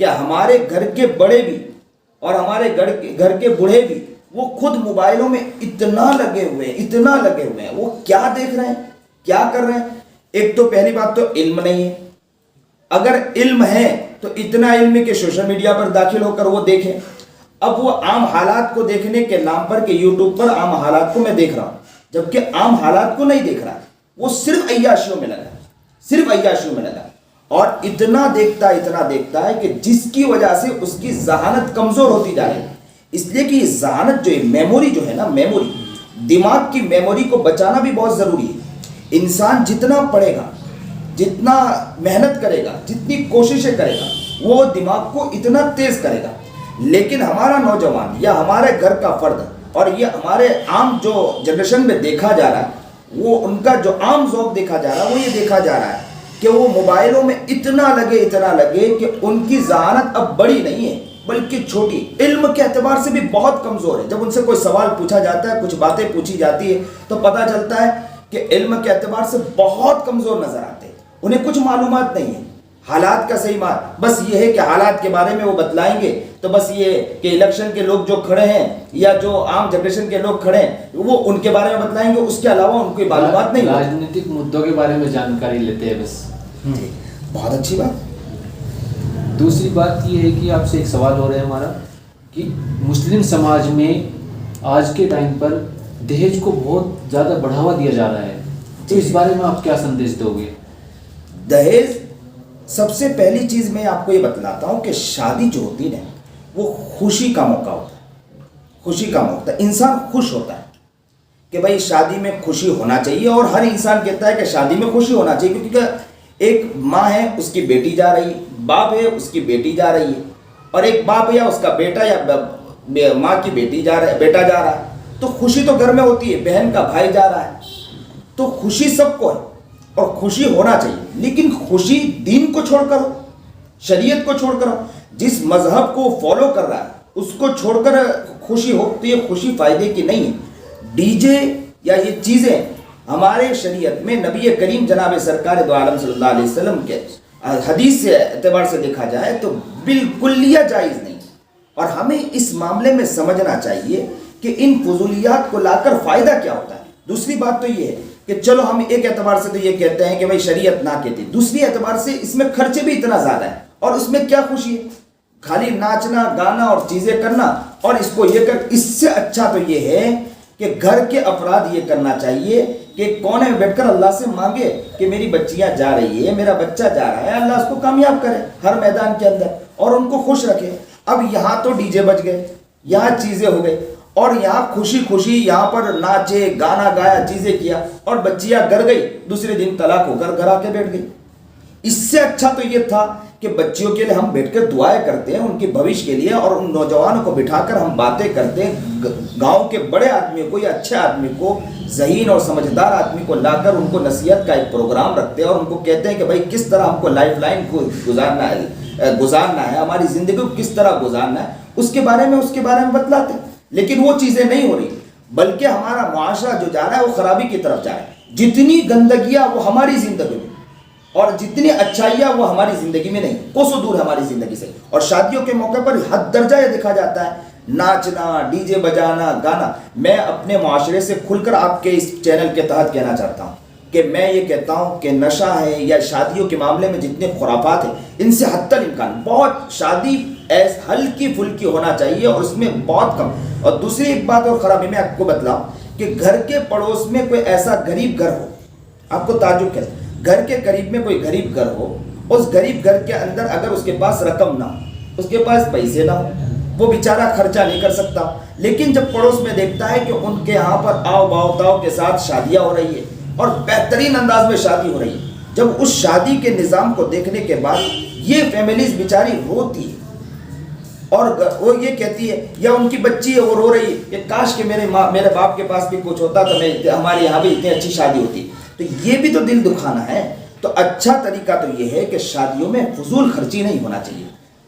کہ ہمارے گھر کے بڑے بھی اور ہمارے گھر کے بوڑھے بھی وہ خود موبائلوں میں اتنا لگے ہوئے ہیں، وہ کیا دیکھ رہے ہیں، کیا کر رہے ہیں. ایک تو پہلی بات تو علم نہیں ہے. اگر علم ہے تو اتنا علم ہے کہ سوشل میڈیا پر داخل ہو کر وہ دیکھیں. اب وہ عام حالات کو دیکھنے کے نام پر کہ یوٹیوب پر عام حالات کو میں دیکھ رہا ہوں، جبکہ عام حالات کو نہیں دیکھ رہا، وہ صرف عیاشیوں میں لگا اور اتنا دیکھتا ہے کہ جس کی وجہ سے اس کی ذہانت کمزور ہوتی جا رہی ہے. اس لیے کہ یہ ذہانت جو ہے، میموری جو ہے نا، میموری، دماغ کی میموری کو بچانا بھی بہت ضروری ہے. انسان جتنا پڑھے گا، جتنا محنت کرے گا، جتنی کوششیں کرے گا، وہ دماغ کو اتنا تیز کرے گا. لیکن ہمارا نوجوان یا ہمارے گھر کا فرد اور یہ ہمارے عام جو جنریشن میں دیکھا جا رہا ہے، وہ ان کا جو عام ذوق دیکھا جا رہا ہے، وہ یہ دیکھا جا رہا ہے کہ وہ موبائلوں میں اتنا لگے کہ ان کی ذہانت اب بڑی نہیں ہے بلکہ چھوٹی. علم کے اعتبار سے بھی بہت کمزور ہے. جب ان سے کوئی سوال پوچھا جاتا ہے، کچھ باتیں پوچھی جاتی ہے، تو پتہ چلتا ہے کہ علم کے اعتبار سے بہت کمزور نظر آتے ہیں. انہیں کچھ معلومات نہیں ہے حالات کا صحیح بس یہ ہے کہ حالات کے بارے میں وہ بتلائیں گے تو بس یہ کہ الیکشن کے لوگ جو کھڑے ہیں یا جو عام جنریشن کے لوگ کھڑے ہیں وہ ان کے بارے میں بتلائیں گے، اس کے علاوہ ان کی معلومات نہیں. راجنیتک مدعوں کے بارے میں جانکاری لیتے ہیں بس. بہت اچھی بات. دوسری بات یہ ہے کہ آپ سے ایک سوال ہو رہا ہے ہمارا کہ مسلم سماج میں آج کے ٹائم پر دہیج کو بہت زیادہ بڑھاوا دیا جا رہا ہے، تو اس بارے میں آپ کیا سندیش دو گے؟ دہیج، سب سے پہلی چیز میں آپ کو یہ بتلاتا ہوں کہ شادی جو ہوتی ہے وہ خوشی کا موقع ہوتا ہے. انسان خوش ہوتا ہے کہ بھائی شادی میں خوشی ہونا چاہیے، اور ہر انسان کہتا ہے کہ شادی میں خوشی ہونا چاہیے، کیونکہ ایک ماں ہے، اس کی بیٹی جا رہی ہے، باپ ہے، اس کی بیٹی جا رہی ہے، اور ایک باپ یا اس کا بیٹا یا ماں کی بیٹا جا رہا ہے، تو خوشی تو گھر میں ہوتی ہے. بہن کا بھائی جا رہا ہے، تو خوشی سب کو ہے اور خوشی ہونا چاہیے. لیکن خوشی دین کو چھوڑ کر ہو، شریعت کو چھوڑ کر ہو. جس مذہب کو فالو کر رہا ہے اس کو چھوڑ کر خوشی ہو تو یہ خوشی فائدے کی نہیں ہے. ڈی جے یا یہ چیزیں ہمارے شریعت میں نبی کریم جناب سرکار دو عالم صلی اللہ علیہ وسلم کے حدیث سے اعتبار سے دیکھا جائے تو بالکلیہ جائز نہیں. اور ہمیں اس معاملے میں سمجھنا چاہیے کہ ان فضولیات کو لا کر فائدہ کیا ہوتا ہے. دوسری بات تو یہ ہے کہ چلو ہم ایک اعتبار سے تو یہ کہتے ہیں کہ بھائی شریعت نہ کہتی، دوسری اعتبار سے اس میں خرچے بھی اتنا زیادہ ہے، اور اس میں کیا خوشی ہے؟ خالی ناچنا گانا اور چیزیں کرنا. اور اس کو یہ اس سے اچھا تو یہ ہے کہ گھر کے افراد یہ کرنا چاہیے کہ کونے میں بیٹھ کر اللہ سے مانگے کہ میری بچیاں جا رہی ہے، میرا بچہ جا رہا ہے، اللہ اس کو کامیاب کرے ہر میدان کے اندر اور ان کو خوش رکھے. اب یہاں تو ڈی جے بج گئے، یہاں چیزیں ہو گئی، اور یہاں خوشی یہاں پر ناچے گانا گایا چیزیں کیا، اور بچیاں گھر گئی، دوسرے دن طلاق ہو کر گھر آ کے بیٹھ گئی. اس سے اچھا تو یہ تھا کہ بچیوں کے لیے ہم بیٹھ کر دعائیں کرتے ہیں ان کے بھوش کے لیے، اور ان نوجوانوں کو بٹھا کر ہم باتیں کرتے ہیں. گاؤں کے بڑے آدمی کو یا اچھے آدمی کو، ذہین اور سمجھدار آدمی کو لا کر ان کو نصیحت کا ایک پروگرام رکھتے ہیں اور ان کو کہتے ہیں کہ بھائی کس طرح ہم کو لائف لائن کو گزارنا ہے، ہماری زندگی کو کس طرح گزارنا ہے، اس کے بارے میں بتلاتے ہیں. لیکن وہ چیزیں نہیں ہو رہی، بلکہ ہمارا معاشرہ جو جا رہا ہے وہ خرابی کی طرف جا رہا ہے. جتنی گندگیاں وہ ہماری زندگی میں اور جتنی اچھائیاں وہ ہماری زندگی میں نہیں، کوسوں دور ہماری زندگی سے. اور شادیوں کے موقع پر حد درجہ یہ دیکھا جاتا ہے ناچنا، ڈی جے بجانا، گانا. میں اپنے معاشرے سے کھل کر آپ کے اس چینل کے تحت کہنا چاہتا ہوں کہ میں یہ کہتا ہوں کہ نشہ ہے یا شادیوں کے معاملے میں جتنے خرافات ہیں ان سے حتی الامکان بہت شادی ہلکی پھلکی ہونا چاہیے اور اس میں بہت کم. اور دوسری ایک بات اور خرابی میں آپ کو بتلاؤں کہ گھر کے پڑوس میں کوئی ایسا غریب گھر ہو، آپ کو تعجب کیسے، گھر کے قریب میں کوئی غریب گھر ہو، اس غریب گھر کے اندر اگر اس کے پاس رقم نہ ہو، اس کے پاس پیسے نہ ہو، وہ بیچارہ خرچہ نہیں کر سکتا، لیکن جب پڑوس میں دیکھتا ہے کہ ان کے یہاں پر آؤ باؤ تاؤ کے ساتھ شادیاں ہو رہی ہے اور بہترین انداز میں شادی ہو رہی ہے، جب اس شادی کے نظام کو دیکھنے کے بعد یہ فیملیز بیچاری روتی ہے اور وہ یہ کہتی ہے، یا ان کی بچی ہے وہ رو رہی ہے کہ کاش کہ میرے باپ کے پاس بھی کچھ ہوتا تو ہمارے یہاں بھی اتنی اچھی شادی ہوتی. تو یہ بھی تو دل دکھانا ہے. تو اچھا طریقہ تو یہ ہے کہ شادیوں میں فضول خرچی نہیں ہونا چاہیے،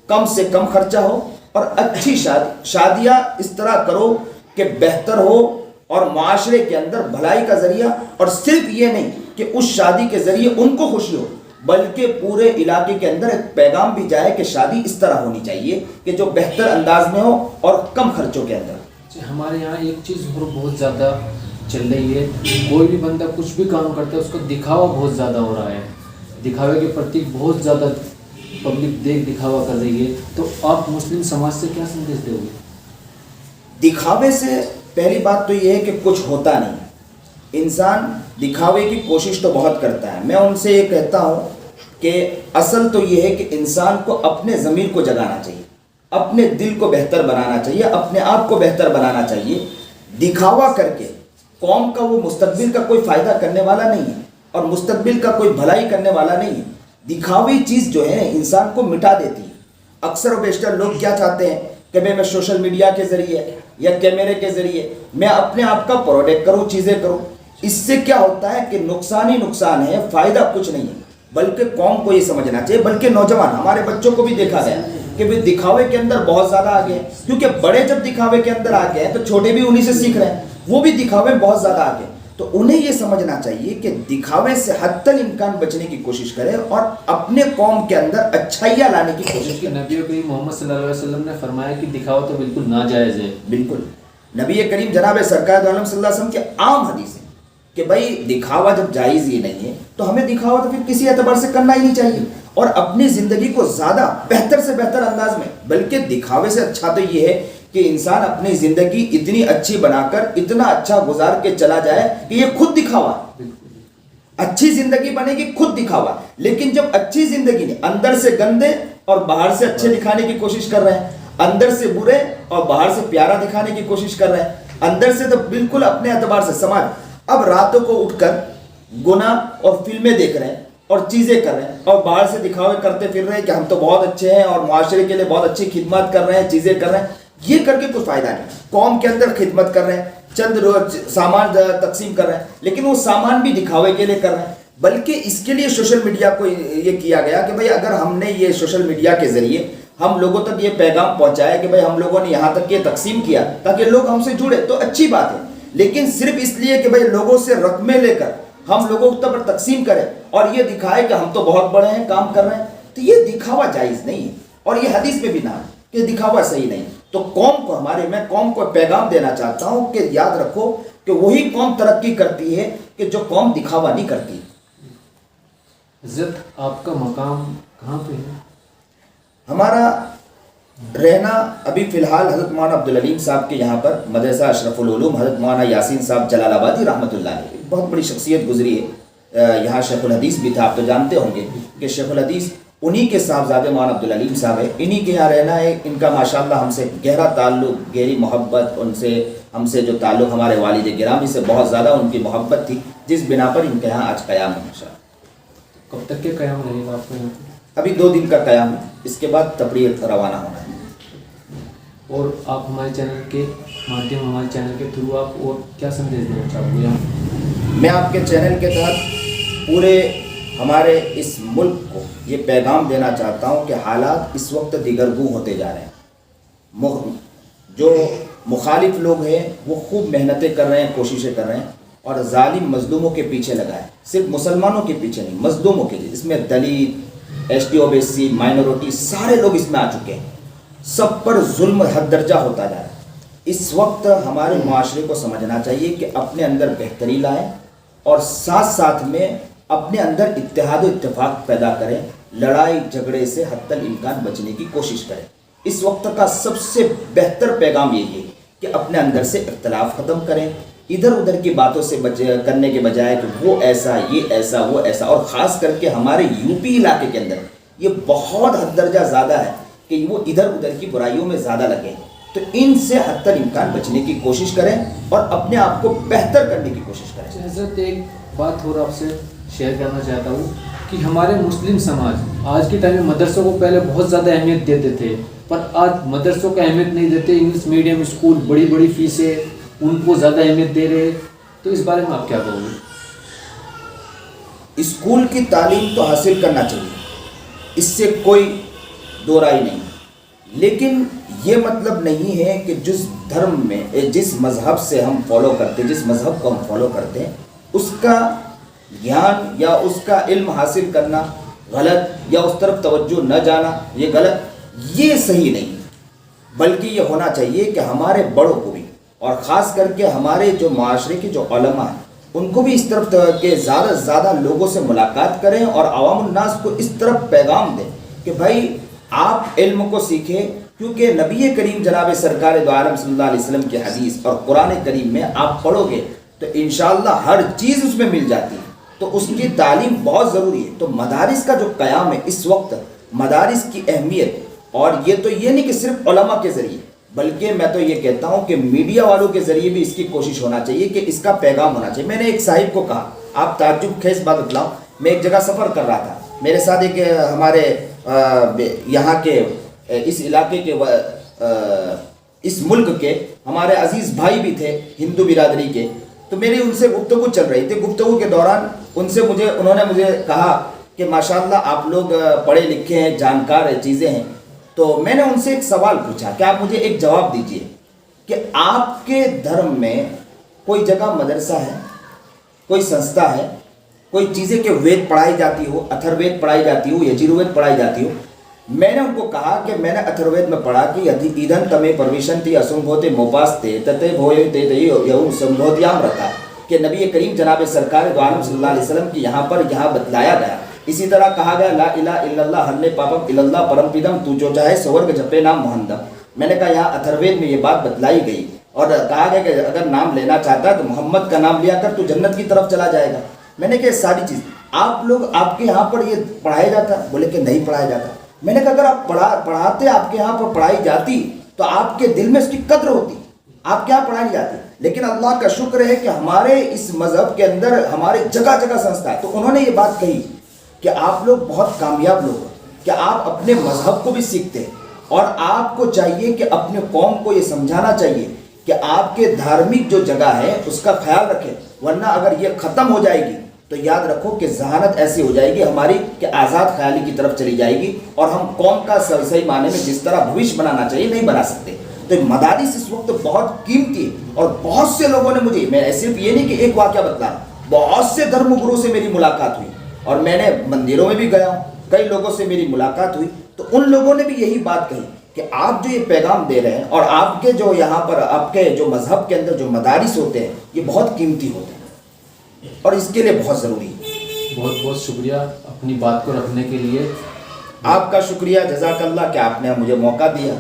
کم سے کم خرچہ ہو اور اچھی شادیاں اس طرح کرو کہ بہتر ہو اور معاشرے کے اندر بھلائی کا ذریعہ. اور صرف یہ نہیں کہ اس شادی کے ذریعے ان کو خوشی ہو بلکہ پورے علاقے کے اندر ایک پیغام بھی جائے کہ شادی اس طرح ہونی چاہیے کہ جو بہتر انداز میں ہو اور کم خرچوں کے اندر۔ ہمارے یہاں ایک چیز اور بہت زیادہ چل رہی ہے، کوئی بھی بندہ کچھ بھی کام کرتا ہے اس کا دکھاوا بہت زیادہ ہو رہا ہے، دکھاوے کے پرتی بہت زیادہ پبلک دکھاوا کر رہی ہے، تو آپ مسلم سماج سے کیا سندیش دو گے؟ دکھاوے سے پہلی بات تو یہ ہے کہ کچھ ہوتا نہیں، انسان دکھاوے کی کوشش تو بہت کرتا ہے۔ میں ان سے یہ کہتا ہوں کہ اصل تو یہ ہے کہ انسان کو اپنے ضمیر کو جگانا چاہیے، اپنے دل کو بہتر بنانا چاہیے، اپنے آپ کو بہتر بنانا چاہیے۔ دکھاوا کر کے قوم کا وہ مستقبل کا کوئی فائدہ کرنے والا نہیں ہے اور مستقبل کا کوئی بھلائی کرنے والا نہیں ہے۔ دکھاوی چیز جو ہے انسان کو مٹا دیتی ہے۔ اکثر و بیشتر لوگ کیا چاہتے ہیں کہ میں سوشل میڈیا کے ذریعے یا کیمرے کے ذریعے میں اپنے آپ کا پروڈکٹ کروں، چیزیں کروں۔ اس سے کیا ہوتا ہے کہ نقصان ہی نقصان ہے، فائدہ کچھ نہیں ہے۔ بلکہ قوم کو یہ سمجھنا چاہیے، بلکہ نوجوان ہمارے بچوں کو بھی دیکھا گیا کہ وہ دکھاوے کے اندر بہت زیادہ آگے ہیں، کیونکہ بڑے جب دکھاوے کے اندر آگے ہیں تو چھوٹے بھی انہی سے سیکھ رہے ہیں، وہ بھی دکھاوے میں بہت زیادہ آگے ہیں۔ تو انہیں یہ سمجھنا چاہیے کہ دکھاوے سے حتی الامکان بچنے کی کوشش کرے اور اپنے قوم کے اندر اچھائیاں لانے کی کوشش کہ کرے۔ نبی کریم محمد صلی اللہ علیہ وسلم نے فرمایا کہ دکھاوا تو بالکل ناجائز ہے۔ بالکل، نبی کریم جناب سرکار عالم صلی اللہ علیہ وسلم کی عام حدیث ہے کہ بھائی دکھاوا جب جائز ہی نہیں ہے تو ہمیں دکھاوا تو پھر کسی اعتبار سے کرنا ہی نہیں چاہیے، اور اپنی زندگی کو زیادہ بہتر سے بہتر انداز میں، بلکہ دکھاوے سے اچھا تو یہ ہے کہ انسان اپنی زندگی اتنی اچھی بنا کر اتنا اچھا گزار کے چلا جائے کہ یہ خود دکھاوا، اچھی زندگی بنے گی خود دکھاوا۔ لیکن جب اچھی زندگی نہیں، اندر سے گندے اور باہر سے اچھے دکھانے کی کوشش کر رہے ہیں، اندر سے برے اور باہر سے پیارا دکھانے کی کوشش کر رہے ہیں، اندر سے تو بالکل اپنے اعتبار سے سماج اب راتوں کو اٹھ کر گناہ اور فلمیں دیکھ رہے ہیں اور چیزیں کر رہے ہیں اور باہر سے دکھاوے کرتے پھر رہے ہیں کہ ہم تو بہت اچھے ہیں اور معاشرے کے لیے بہت اچھی خدمات کر رہے ہیں، چیزیں کر رہے ہیں۔ یہ کر کے کوئی فائدہ نہیں، قوم کے اندر خدمت کر رہے ہیں، چند روز سامان تقسیم کر رہے ہیں، لیکن وہ سامان بھی دکھاوے کے لیے کر رہے ہیں۔ بلکہ اس کے لیے سوشل میڈیا کو یہ کیا گیا کہ بھئی اگر ہم نے یہ سوشل میڈیا کے ذریعے ہم لوگوں تک یہ پیغام پہنچایا کہ بھئی ہم لوگوں نے یہاں تک یہ تقسیم کیا تاکہ لوگ ہم سے جڑے، تو اچھی بات ہے، لیکن صرف اس لیے کہ بھئی لوگوں سے رقمیں لے کر ہم لوگوں پر تقسیم کریں اور یہ دکھائے کہ ہم تو بہت بڑے ہیں، کام کر رہے ہیں، تو یہ دکھاوا جائز نہیں ہے، اور یہ حدیث میں بھی نہ ہے کہ دکھاوا صحیح نہیں۔ تو قوم کو میں قوم کو پیغام دینا چاہتا ہوں کہ یاد رکھو کہ وہی قوم ترقی کرتی ہے کہ جو قوم دکھاوا نہیں کرتی۔ حضرت آپ کا مقام کہاں پہ ہے؟ ہمارا رہنا ابھی فی الحال حضرت مولانا عبدالعلیم صاحب کے یہاں پر مدرسہ اشرف العلوم حضرت مولانا یاسین صاحب جلال آبادی رحمۃ اللہ علیہ، بہت بڑی شخصیت گزری ہے، یہاں شیخ الحدیث بھی تھا، آپ تو جانتے ہوں گے کہ شیخ الحدیث انہی کے صاحبزادے مولانا عبدالعلیم صاحب ہے، انہی کے یہاں رہنا ہے۔ ان کا ماشاءاللہ ہم سے گہرا تعلق، گہری محبت، ہم سے جو تعلق ہمارے والد گرامی سے بہت زیادہ ان کی محبت تھی، جس بنا پر ان کے یہاں آج قیام ہے ماشاءاللہ۔ کب تک کے قیام رہے گا آپ کو یہاں پہ؟ ابھی 2 دن کا قیام ہے، اس کے بعد تبلیغ روانہ ہونا ہے۔ اور آپ ہمارے چینل کے مادھیم، ہمارے چینل کے تھرو آپ اور کیا سندیش دینا چاہو گے؟ میں آپ کے چینل کے تحت پورے ہمارے اس ملک کو یہ پیغام دینا چاہتا ہوں کہ حالات اس وقت دیگرگوں ہوتے جا رہے ہیں، جو مخالف لوگ ہیں وہ خوب محنتیں کر رہے ہیں، کوششیں کر رہے ہیں، اور ظالم مظلوموں کے پیچھے لگا ہے، صرف مسلمانوں کے پیچھے نہیں، مظلوموں کے لیے۔ اس میں Dalit, S T O B C, minority, سارے لوگ اس میں آ چکے ہیں، سب پر ظلم حد درجہ ہوتا جا رہا ہے۔ اس وقت ہمارے معاشرے کو سمجھنا چاہیے کہ اپنے اندر بہتری لائیں اور ساتھ ساتھ میں اپنے اندر اتحاد و اتفاق پیدا کریں، لڑائی جھگڑے سے حتی الامکان بچنے کی کوشش کریں۔ اس وقت کا سب سے بہتر پیغام یہی ہے کہ اپنے اندر سے اختلاف ختم کریں، ادھر ادھر کی باتوں سے کرنے کے بجائے کہ وہ ایسا، یہ ایسا، وہ ایسا، اور خاص کر کے ہمارے یو پی علاقے کے اندر یہ بہت حد درجہ زیادہ ہے کہ وہ ادھر ادھر کی برائیوں میں زیادہ لگے، تو ان سے حتی الامکان بچنے کی کوشش کریں اور اپنے آپ کو بہتر کرنے کی کوشش کریں۔ حضرت ایک بات اور آپ سے شیئر کرنا چاہتا ہوں کہ ہمارے مسلم سماج آج کے ٹائم میں مدرسوں کو پہلے بہت زیادہ اہمیت دیتے تھے، پر آج مدرسوں کو اہمیت نہیں دیتے، انگلش میڈیم اسکول بڑی بڑی فیسیں ان کو زیادہ اہمیت دے رہے، تو اس بارے میں آپ کیا کہو گے؟ اسکول کی تعلیم تو حاصل کرنا چاہیے، اس سے کوئی دو رائے نہیں، لیکن یہ مطلب نہیں ہے کہ جس دھرم میں، جس مذہب سے ہم فالو کرتے، جس مذہب کو ہم فالو کرتے ہیں، اس کا گیان یا اس کا علم حاصل کرنا غلط، یا اس طرف توجہ نہ جانا یہ غلط، یہ صحیح نہیں، بلکہ یہ ہونا چاہیے کہ ہمارے بڑوں کو بھی، اور خاص کر کے ہمارے جو معاشرے کے جو علماء ہیں ان کو بھی اس طرف کے زیادہ سے زیادہ لوگوں سے ملاقات کریں اور عوام الناس کو اس طرف پیغام دیں کہ بھائی آپ علم کو سیکھیں، کیونکہ نبی کریم جناب سرکار دو عالم صلی اللہ علیہ وسلم کی حدیث اور قرآن کریم میں آپ پڑھو گے تو انشاءاللہ ہر چیز اس میں مل جاتی ہے، تو اس کی تعلیم بہت ضروری ہے۔ تو مدارس کا جو قیام ہے اس وقت، مدارس کی اہمیت، اور یہ تو یہ نہیں کہ صرف علماء کے ذریعے، بلکہ میں تو یہ کہتا ہوں کہ میڈیا والوں کے ذریعے بھی اس کی کوشش ہونا چاہیے کہ اس کا پیغام ہونا چاہیے۔ میں نے ایک صاحب کو کہا، آپ تعجب خیز بات بتلاؤں، میں ایک جگہ سفر کر رہا تھا، میرے ساتھ ایک ہمارے یہاں کے اس علاقے کے اس ملک کے ہمارے عزیز بھائی بھی تھے ہندو برادری کے، تو میری ان سے گفتگو چل رہی تھی۔ گفتگو کے دوران انہوں نے مجھے کہا کہ ماشاءاللہ آپ لوگ پڑھے لکھے ہیں، جانکار ہیں، چیزیں ہیں، تو میں نے ان سے ایک سوال پوچھا کہ آپ مجھے ایک جواب دیجئے کہ آپ کے دھرم میں کوئی جگہ مدرسہ ہے، کوئی سنستھا ہے، کوئی چیزیں کہ وید پڑھائی جاتی ہو، اتھر وید پڑھائی جاتی ہو، یجروید پڑھائی جاتی ہو؟ میں نے ان کو کہا کہ میں نے اتھروید میں پڑھا کہ ایدھن تمے پرویشنتی اسمبھوتے موپاستے تتے بھوئے تے یہو سمبھوتیام رتا، کہ نبی کریم جناب سرکار دو عالم صلی اللہ علیہ وسلم کی یہاں بتلایا گیا۔ اسی طرح کہا گیا لا الہ الا اللہ ہرنے پاپم الا اللہ پرم پیدم تو جو چاہے سورگ جپے نام محمدم۔ میں نے کہا یہاں اتھروید میں یہ بات بتلائی گئی اور کہا گیا کہ اگر نام لینا چاہتا ہے تو محمد کا نام لیا کر تو جنت کی طرف چلا جائے گا۔ میں نے کہا یہ ساری چیز آپ کے یہاں پر یہ پڑھایا جاتا؟ بولے کہ نہیں پڑھایا جاتا۔ میں نے کہا اگر آپ پڑھاتے، آپ کے یہاں پر پڑھائی جاتی تو آپ کے دل میں اس کی قدر ہوتی، آپ کے یہاں پڑھائی نہیں جاتی۔ لیکن اللہ کا شکر ہے کہ ہمارے اس مذہب کے اندر ہمارے جگہ جگہ سنستھا ہے۔ تو انہوں نے یہ بات کہی کہ آپ لوگ بہت کامیاب لوگ ہیں کہ آپ اپنے مذہب کو بھی سیکھتے ہیں، اور آپ کو چاہیے کہ اپنے قوم کو یہ سمجھانا چاہیے کہ آپ کے دھارمک جو جگہ ہے اس کا خیال رکھیں، ورنہ اگر یہ ختم ہو جائے گی تو یاد رکھو کہ ذہانت ایسی ہو جائے گی ہماری کہ آزاد خیالی کی طرف چلی جائے گی، اور ہم قوم کا صحیح معنی میں جس طرح بھوش بنانا چاہیے نہیں بنا سکتے۔ تو مدارس اس وقت بہت قیمتی ہے، اور بہت سے لوگوں نے مجھے، میں صرف یہ نہیں کہ ایک واقعہ بتلا، بہت سے دھرم گرو سے میری ملاقات ہوئی، اور میں نے مندروں میں بھی گیا ہوں، کئی لوگوں سے میری ملاقات ہوئی، تو ان لوگوں نے بھی یہی بات کہی کہ آپ جو یہ پیغام دے رہے ہیں اور آپ کے جو یہاں پر آپ کے جو مذہب کے اندر جو مدارس ہوتے ہیں یہ بہت قیمتی ہوتے ہیں اور اس کے لیے بہت ضروری ہے۔ بہت بہت شکریہ اپنی بات کو رکھنے کے لیے۔ آپ کا شکریہ، جزاک اللہ کہ آپ نے مجھے موقع دیا۔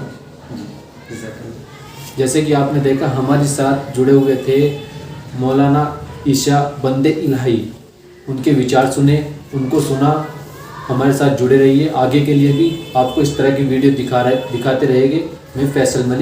جیسے کہ آپ نے دیکھا ہمارے ساتھ جڑے ہوئے تھے مولانا عیشا بندے الہی، ان کے وچار سنے، ان کو سنا، ہمارے ساتھ جڑے رہیے، آگے کے لیے بھی آپ کو اس طرح کی ویڈیو دکھاتے رہیں گے۔ میں فیصل ملک۔